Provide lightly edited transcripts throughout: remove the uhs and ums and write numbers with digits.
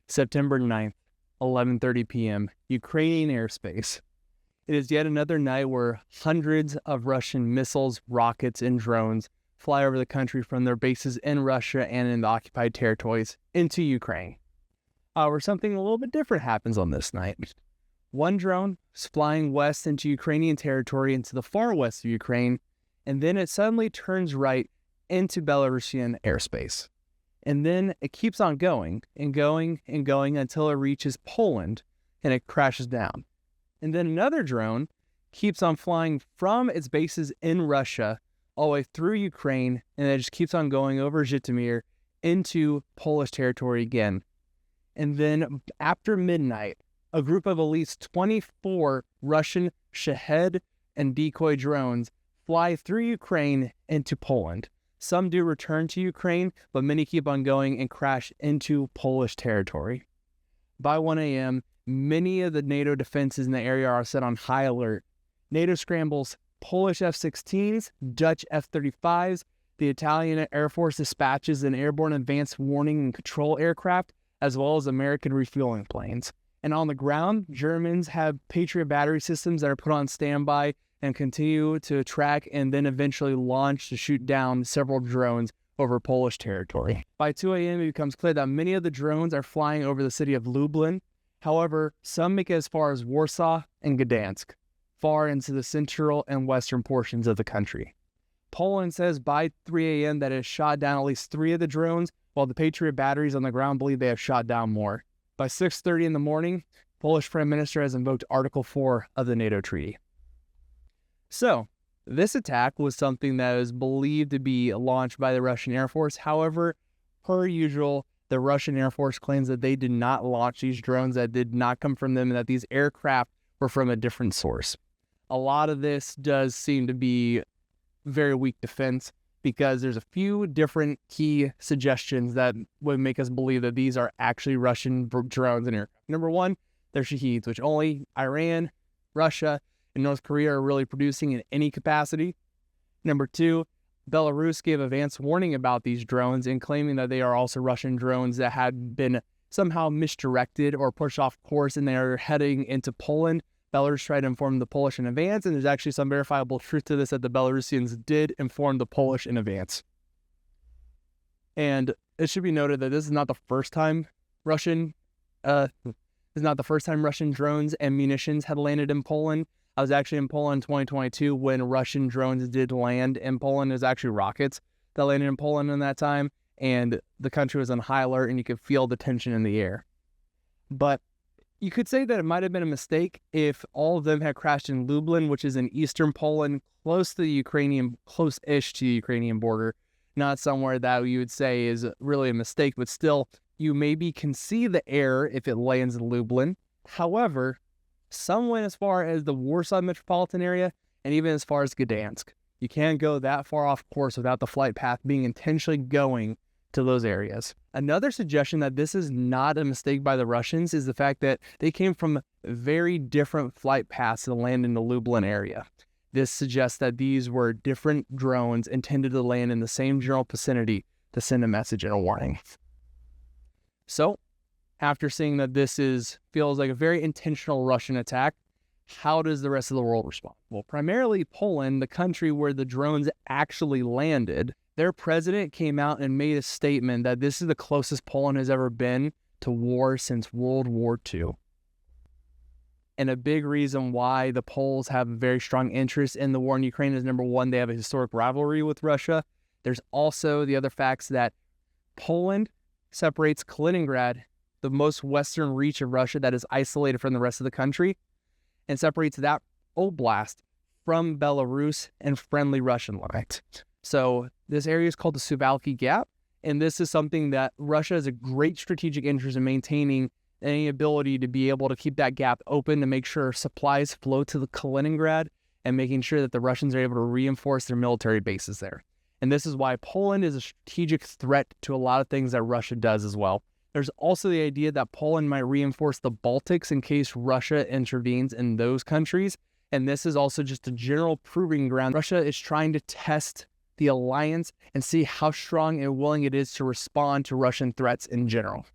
September 9th, 11:30 p.m., Ukrainian airspace. It is yet another night where hundreds of Russian missiles, rockets, and drones fly over the country from their bases in Russia and in the occupied territories into Ukraine. However, something a little bit different happens on this night. One drone is flying west into Ukrainian territory into the far west of Ukraine, and then it suddenly turns right into Belarusian airspace. And then it keeps on going and going and going until it reaches Poland and it crashes down. And then another drone keeps on flying from its bases in Russia all the way through Ukraine, and it just keeps on going over Zhytomyr into Polish territory again. And then after midnight, a group of at least 24 Russian Shahed and decoy drones fly through Ukraine into Poland. Some do return to Ukraine, but many keep on going and crash into Polish territory. By 1 a.m., many of the NATO defenses in the area are set on high alert. NATO scrambles Polish F-16s, Dutch F-35s, the Italian Air Force dispatches an airborne advanced warning and control aircraft, as well as American refueling planes. And on the ground, Germans have Patriot battery systems that are put on standby and continue to track and then eventually launch to shoot down several drones over Polish territory. By 2 a.m., it becomes clear that many of the drones are flying over the city of Lublin. However, some make it as far as Warsaw and Gdansk, far into the central and western portions of the country. Poland says by 3 a.m. that it has shot down at least 3 of the drones, while the Patriot batteries on the ground believe they have shot down more. By 6:30 in the morning, Polish Prime Minister has invoked Article 4 of the NATO treaty. So, this attack was something that was believed to be launched by the Russian Air Force. However, per usual, the Russian Air Force claims that they did not launch these drones, that did not come from them, and that these aircraft were from a different source. A lot of this does seem to be very weak defense because there's a few different key suggestions that would make us believe that these are actually Russian drones and aircraft. Number one, they're Shaheeds, which only Iran, Russia, and North Korea are really producing in any capacity. Number two, Belarus gave advance warning about these drones and claiming that they are also Russian drones that had been somehow misdirected or pushed off course and they are heading into Poland. Belarus tried to inform the Polish in advance, and there's actually some verifiable truth to this that the Belarusians did inform the Polish in advance. And it should be noted that this is not the first time Russian drones and munitions had landed in Poland. I was actually in Poland in 2022 when Russian drones did land in Poland. It was actually rockets that landed in Poland in that time, and the country was on high alert, and you could feel the tension in the air. But you could say that it might have been a mistake if all of them had crashed in Lublin, which is in eastern Poland, close-ish to the Ukrainian border, not somewhere that you would say is really a mistake, but still, you maybe can see the error if it lands in Lublin. However, some went as far as the Warsaw metropolitan area and even as far as Gdansk. You can't go that far off course without the flight path being intentionally going to those areas. Another suggestion that this is not a mistake by the Russians is the fact that they came from very different flight paths to land in the Lublin area. This suggests that these were different drones intended to land in the same general vicinity to send a message and a warning. So, after seeing that this feels like a very intentional Russian attack, how does the rest of the world respond? Well, primarily Poland, the country where the drones actually landed, their president came out and made a statement that this is the closest Poland has ever been to war since World War II. And a big reason why the Poles have a very strong interest in the war in Ukraine is, number one, they have a historic rivalry with Russia. There's also the other facts that Poland separates Kaliningrad, the most western reach of Russia that is isolated from the rest of the country, and separates that oblast from Belarus and friendly Russian lines. So this area is called the Suwalki Gap, and this is something that Russia has a great strategic interest in maintaining any ability to be able to keep that gap open to make sure supplies flow to the Kaliningrad and making sure that the Russians are able to reinforce their military bases there. And this is why Poland is a strategic threat to a lot of things that Russia does as well. There's also the idea that Poland might reinforce the Baltics in case Russia intervenes in those countries. And this is also just a general proving ground. Russia is trying to test the alliance and see how strong and willing it is to respond to Russian threats in general.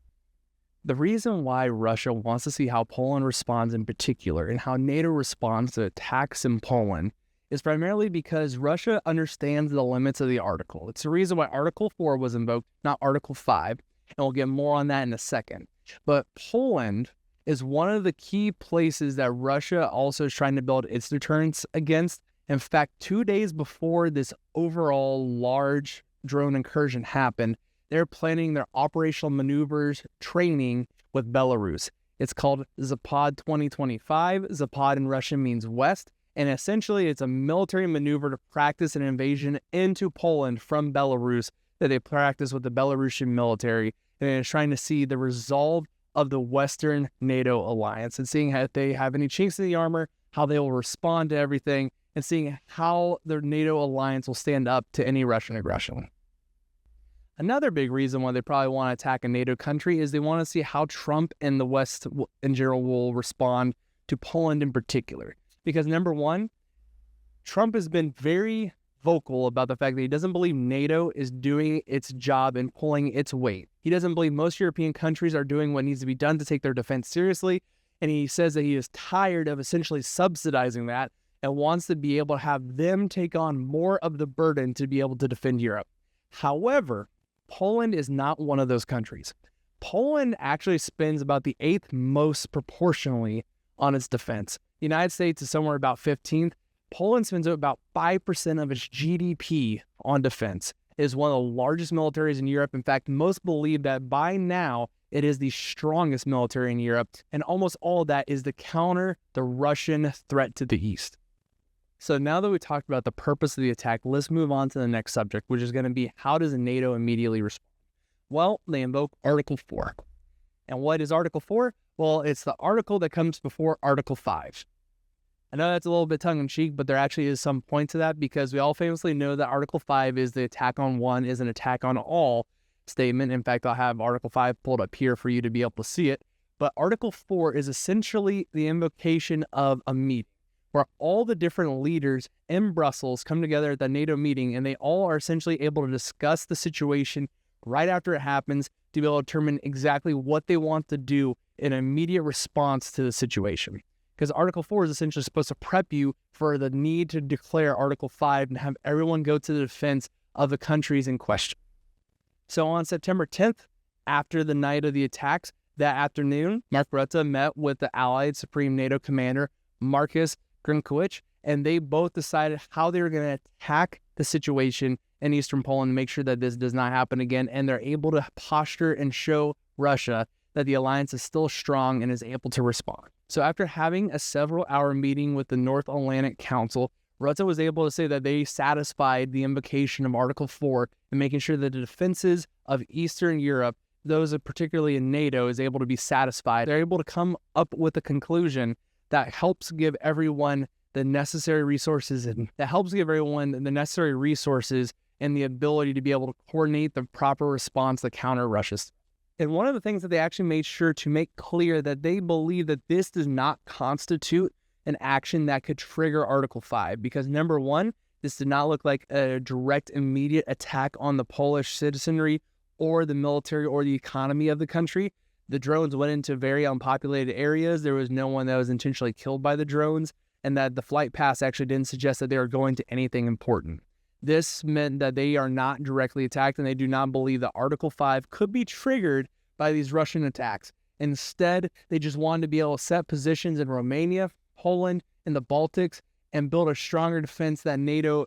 The reason why Russia wants to see how Poland responds in particular and how NATO responds to attacks in Poland is primarily because Russia understands the limits of the article. It's the reason why Article 4 was invoked, not Article 5, and we'll get more on that in a second. But Poland is one of the key places that Russia also is trying to build its deterrence against. In fact, 2 days before this overall large drone incursion happened, they're planning their operational maneuvers training with Belarus. It's called Zapad 2025. Zapad in Russian means west, and essentially it's a military maneuver to practice an invasion into Poland from Belarus that they practice with the Belarusian military, and it's trying to see the resolve of the Western NATO alliance and seeing if they have any chinks in the armor, how they will respond to everything, and seeing how the NATO alliance will stand up to any Russian aggression. Another big reason why they probably want to attack a NATO country is they want to see how Trump and the West in general will respond to Poland in particular. Because number one, Trump has been very vocal about the fact that he doesn't believe NATO is doing its job and pulling its weight. He doesn't believe most European countries are doing what needs to be done to take their defense seriously. And he says that he is tired of essentially subsidizing that and wants to be able to have them take on more of the burden to be able to defend Europe. However, Poland is not one of those countries. Poland actually spends about the 8th most proportionally on its defense. The United States is somewhere about 15th. Poland spends about 5% of its GDP on defense. It is one of the largest militaries in Europe. In fact, most believe that by now it is the strongest military in Europe, and almost all of that is to counter the Russian threat to the east. So now that we talked about the purpose of the attack, let's move on to the next subject, which is going to be how does NATO immediately respond? Well, they invoke Article 4. And what is Article 4? Well, it's the article that comes before Article 5. I know that's a little bit tongue-in-cheek, but there actually is some point to that because we all famously know that Article 5 is the attack on one is an attack on all statement. In fact, I'll have Article 5 pulled up here for you to be able to see it. But Article 4 is essentially the invocation of a meeting where all the different leaders in Brussels come together at the NATO meeting, and they all are essentially able to discuss the situation right after it happens to be able to determine exactly what they want to do in immediate response to the situation. Because Article 4 is essentially supposed to prep you for the need to declare Article 5 and have everyone go to the defense of the countries in question. So on September 10th, after the night of the attacks, that afternoon, Mark Rutte met with the Allied Supreme NATO Commander, Marcus Grinkowicz, and they both decided how they were going to attack the situation in eastern Poland to make sure that this does not happen again, and they're able to posture and show Russia that the alliance is still strong and is able to respond. So after having a several-hour meeting with the North Atlantic Council, Rutte was able to say that they satisfied the invocation of Article 4 and making sure that the defenses of Eastern Europe, those particularly in NATO, is able to be satisfied. They're able to come up with a conclusion that helps give everyone the necessary resources and the ability to be able to coordinate the proper response to counter Russia's. And one of the things that they actually made sure to make clear that they believe that this does not constitute an action that could trigger Article 5, because number one, this did not look like a direct, immediate attack on the Polish citizenry or the military or the economy of the country. The drones went into very unpopulated areas. There was no one that was intentionally killed by the drones, and that the flight paths actually didn't suggest that they were going to anything important. This meant that they are not directly attacked, and they do not believe that Article 5 could be triggered by these Russian attacks. Instead, they just wanted to be able to set positions in Romania, Poland, and the Baltics, and build a stronger defense for NATO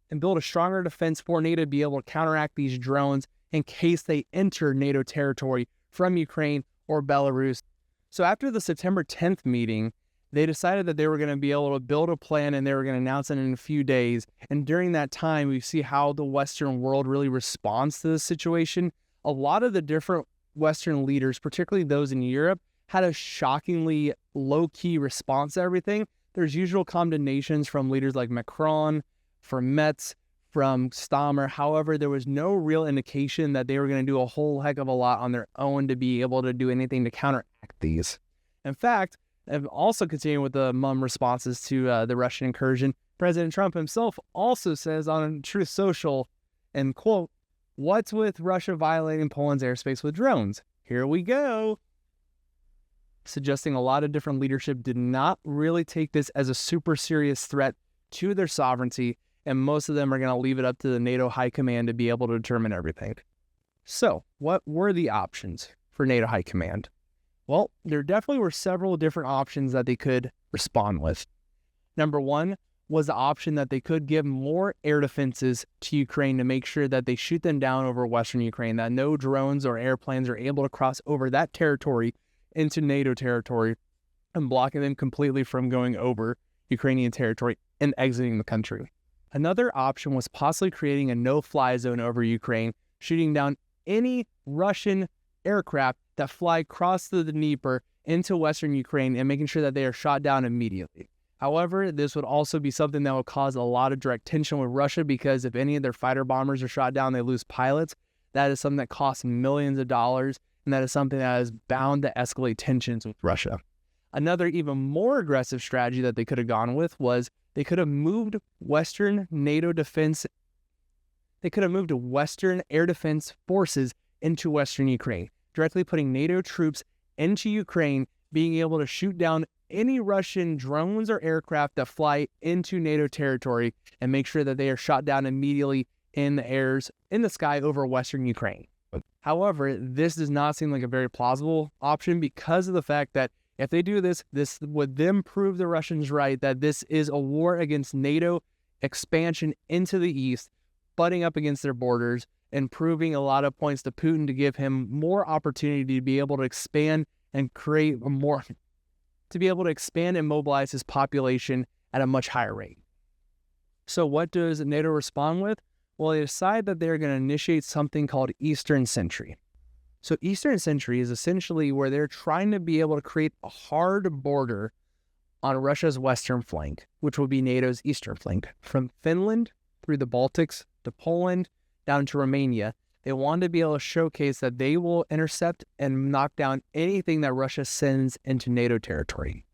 to be able to counteract these drones in case they enter NATO territory from Ukraine or Belarus. So after the September 10th meeting, they decided that they were going to be able to build a plan and they were going to announce it in a few days. And during that time, we see how the Western world really responds to this situation. A lot of the different Western leaders, particularly those in Europe, had a shockingly low-key response to everything. There's usual condemnations from leaders like Macron, from Metz, from Stammer. However, there was no real indication that they were going to do a whole heck of a lot on their own to be able to do anything to counteract these. In fact, and also continuing with the mum responses to the Russian incursion, President Trump himself also says on Truth Social, and quote, "What's with Russia violating Poland's airspace with drones? Here we go." suggesting a lot of different leadership did not really take this as a super serious threat to their sovereignty, and most of them are going to leave it up to the NATO High Command to be able to determine everything. So, what were the options for NATO High Command? Well, there definitely were several different options that they could respond with. Number one was the option that they could give more air defenses to Ukraine to make sure that they shoot them down over Western Ukraine, that no drones or airplanes are able to cross over that territory into NATO territory and blocking them completely from going over Ukrainian territory and exiting the country. Another option was possibly creating a no-fly zone over Ukraine, shooting down any Russian aircraft that fly across the Dnieper into Western Ukraine and making sure that they are shot down immediately. However, this would also be something that would cause a lot of direct tension with Russia, because if any of their fighter bombers are shot down, they lose pilots. That is something that costs millions of dollars, and that is something that is bound to escalate tensions with Russia. Another even more aggressive strategy that they could have gone with was they could have moved Western NATO defense. They could have moved Western air defense forces into Western Ukraine, directly putting NATO troops into Ukraine, being able to shoot down any Russian drones or aircraft that fly into NATO territory and make sure that they are shot down immediately in the sky over Western Ukraine. However, this does not seem like a very plausible option, because of the fact that if they do this, this would then prove the Russians right that this is a war against NATO expansion into the east, butting up against their borders and proving a lot of points to Putin to give him more opportunity to be able to expand and and mobilize his population at a much higher rate. So what does NATO respond with? Well, they decide that they're going to initiate something called Eastern Sentry. So Eastern Sentry is essentially where they're trying to be able to create a hard border on Russia's western flank, which will be NATO's eastern flank, from Finland through the Baltics to Poland down to Romania. They want to be able to showcase that they will intercept and knock down anything that Russia sends into NATO territory.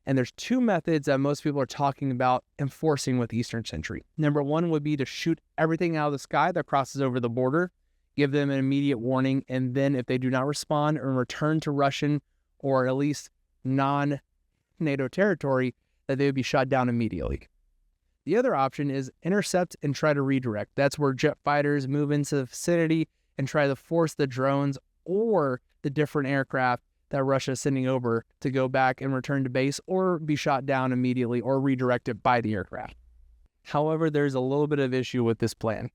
And there's two methods that most people are talking about enforcing with Eastern Sentry. Number one would be to shoot everything out of the sky that crosses over the border, give them an immediate warning, and then if they do not respond or return to Russian or at least non-NATO territory, that they would be shot down immediately. The other option is intercept and try to redirect. That's where jet fighters move into the vicinity and try to force the drones or the different aircraft that Russia is sending over to go back and return to base or be shot down immediately or redirected by the aircraft. However, there's a little bit of issue with this plan.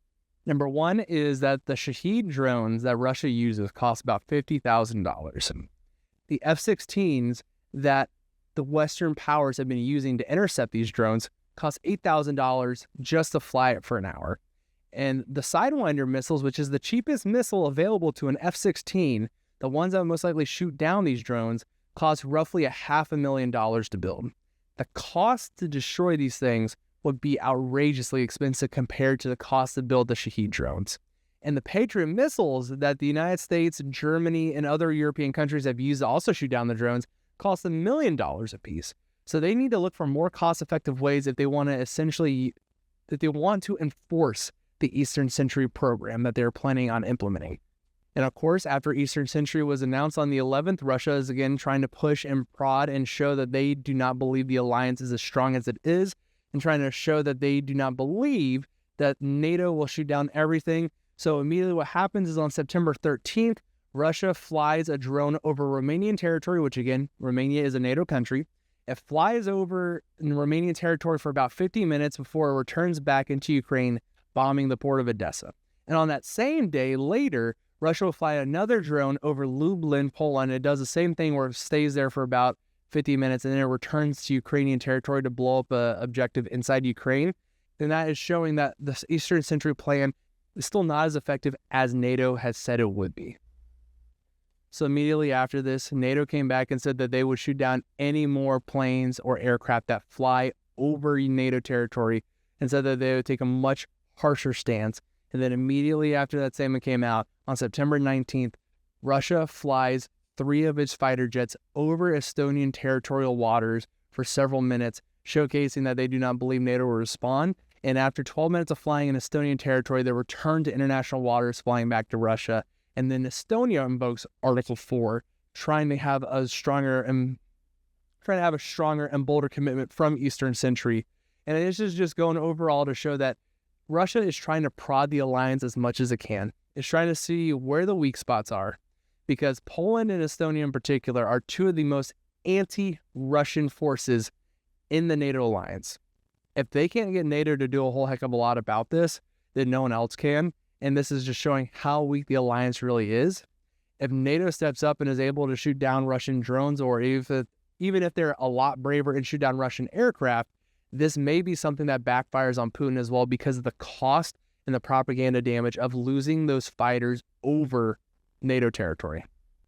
Number one is that the Shahed drones that Russia uses cost about $50,000. The F-16s that the Western powers have been using to intercept these drones cost $8,000 just to fly it for an hour. And the Sidewinder missiles, which is the cheapest missile available to an F-16, the ones that would most likely shoot down these drones, cost roughly $500,000 to build. The cost to destroy these things would be outrageously expensive compared to the cost to build the Shahed drones. And the Patriot missiles that the United States, Germany, and other European countries have used to also shoot down the drones cost $1 million a piece. So they need to look for more cost-effective ways if they want to enforce the Eastern Sentry program that they're planning on implementing. And of course, after Eastern Sentry was announced on the 11th, Russia is again trying to push and prod and show that they do not believe the alliance is as strong as it is, and trying to show that they do not believe that NATO will shoot down everything. So immediately what happens is on September 13th, Russia flies a drone over Romanian territory, which again, Romania is a NATO country. It flies over in Romanian territory for about 50 minutes before it returns back into Ukraine, bombing the port of Odessa. And on that same day later, Russia will fly another drone over Lublin, Poland. It does the same thing where it stays there for about 50 minutes and then it returns to Ukrainian territory to blow up an objective inside Ukraine. Then that is showing that the Eastern Sentry plan is still not as effective as NATO has said it would be. So immediately after this, NATO came back and said that they would shoot down any more planes or aircraft that fly over NATO territory, and said that they would take a much harsher stance. And then immediately after that statement came out, on September 19th, Russia flies 3 of its fighter jets over Estonian territorial waters for several minutes, showcasing that they do not believe NATO will respond. And after 12 minutes of flying in Estonian territory, they return to international waters, flying back to Russia. And then Estonia invokes Article 4 trying to have a stronger and bolder commitment from Eastern Century. And this is just going overall to show that Russia is trying to prod the alliance as much as it can. It's trying to see where the weak spots are, because Poland and Estonia in particular are two of the most anti-Russian forces in the NATO alliance. If they can't get NATO to do a whole heck of a lot about this, then no one else can. And this is just showing how weak the alliance really is. If NATO steps up and is able to shoot down Russian drones, or even if they're a lot braver and shoot down Russian aircraft, this may be something that backfires on Putin as well, because of the cost and the propaganda damage of losing those fighters over NATO territory.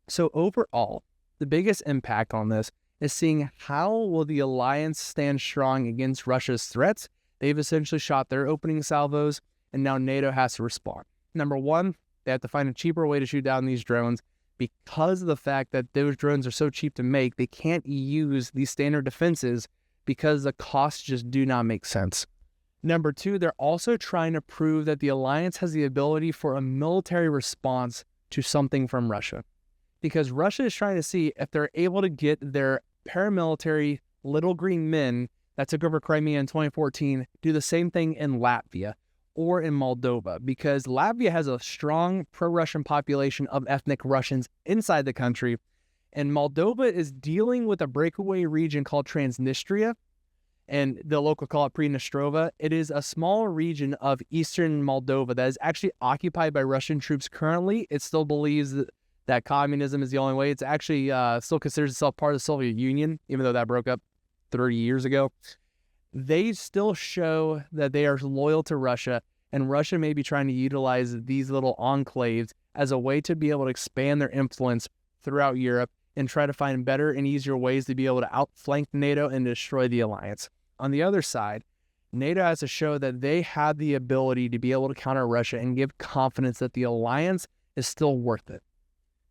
So overall, the biggest impact on this is seeing how will the alliance stand strong against Russia's threats. They've essentially shot their opening salvos, and now NATO has to respond. Number one, they have to find a cheaper way to shoot down these drones. Because of the fact that those drones are so cheap to make, they can't use these standard defenses because the costs just do not make sense. Number two, they're also trying to prove that the alliance has the ability for a military response to something from Russia. Because Russia is trying to see if they're able to get their paramilitary little green men that took over Crimea in 2014 do the same thing in Latvia or in Moldova, because Latvia has a strong pro-Russian population of ethnic Russians inside the country, and Moldova is dealing with a breakaway region called Transnistria, and the local call it Pridnestrova. It is a small region of eastern Moldova that is actually occupied by Russian troops currently. It still believes that communism is the only way. It's actually still considers itself part of the Soviet Union, even though that broke up 30 years ago. They still show that they are loyal to Russia, and Russia may be trying to utilize these little enclaves as a way to be able to expand their influence throughout Europe and try to find better and easier ways to be able to outflank NATO and destroy the alliance. On the other side, NATO has to show that they have the ability to be able to counter Russia and give confidence that the alliance is still worth it.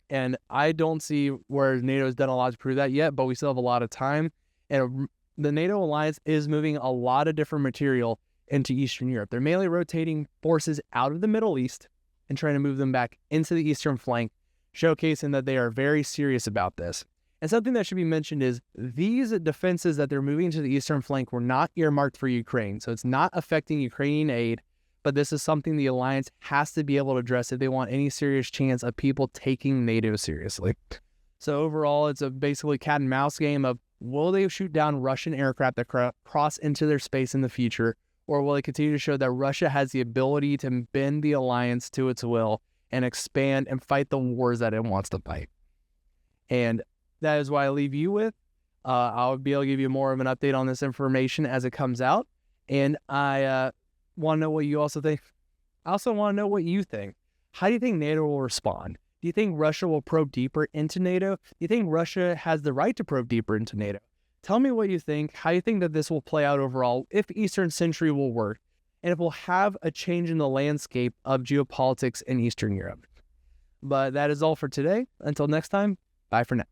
And I don't see where NATO has done a lot to prove that yet, but we still have a lot of time. And the NATO alliance is moving a lot of different material into Eastern Europe. They're mainly rotating forces out of the Middle East and trying to move them back into the eastern flank, showcasing that they are very serious about this. And something that should be mentioned is these defenses that they're moving to the eastern flank were not earmarked for Ukraine. So it's not affecting Ukrainian aid, but this is something the alliance has to be able to address if they want any serious chance of people taking NATO seriously. So overall, it's a basically cat and mouse game of, will they shoot down Russian aircraft that cross into their space in the future, or will they continue to show that Russia has the ability to bend the alliance to its will and expand and fight the wars that it wants to fight? And that is what I leave you with. I'll be able to give you more of an update on this information as it comes out. And I want to know what you also think. I also want to know what you think. How do you think NATO will respond? Do you think Russia will probe deeper into NATO? Do you think Russia has the right to probe deeper into NATO? Tell me what you think, how you think that this will play out overall, if Eastern Century will work, and if we'll have a change in the landscape of geopolitics in Eastern Europe. But that is all for today. Until next time, bye for now.